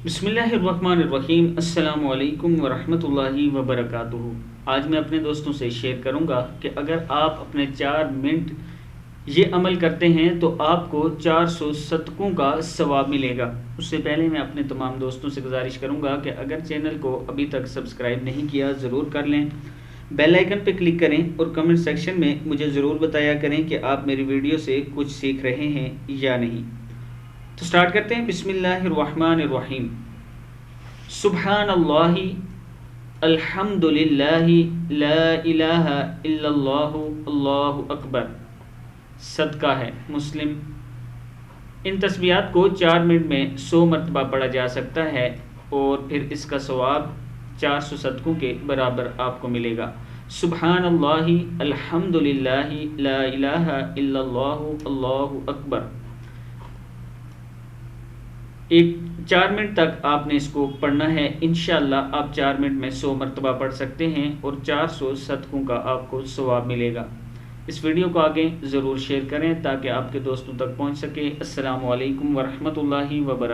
बिस्मिल्लाहिर्रहमानिर्रहीम अस्सलामुअलैकुम वरहमतुल्लाहि वबरकातुहू। आज मैं अपने दोस्तों से शेयर करूंगा कि अगर आप अपने 4 मिनट ये अमल करते हैं तो आपको 400 सदकों का सवाब मिलेगा। उससे पहले मैं अपने तमाम दोस्तों से गुजारिश करूंगा कि अगर चैनल को अभी तक सब्सक्राइब नहीं किया ज़रूर कर लें, बेल आइकन पर क्लिक करें और कमेंट सेक्शन में मुझे ज़रूर बताया करें कि आप मेरी वीडियो से कुछ सीख रहे हैं या नहीं। तो स्टार्ट करते हैं। बिस्मिल्लाहिर्रहमानिर्रहीम। सुब्हानल्लाहि अल्हम्दुलिल्लाहि ला इलाहा इल्लल्लाहु अल्लाहु अकबर। सदका है मुस्लिम। इन तस्बीहात को 4 मिनट में 100 मरतबा पढ़ा जा सकता है और फिर इसका सवाब 400 सदकों के बराबर आपको मिलेगा। सुब्हानल्लाहि अल्हम्दुलिल्लाहि ला इलाहा इल्लल्लाहु अल्लाहु अकबर। 4 मिनट तक आपने इसको पढ़ना है। इंशाअल्लाह आप 4 मिनट में 100 मरतबा पढ़ सकते हैं और 400 सदकों का आपको सवाब मिलेगा। इस वीडियो को आगे ज़रूर शेयर करें ताकि आपके दोस्तों तक पहुंच सके। अस्सलामु अलैकुम वरहमतुल्लाहि वबरकातुहू।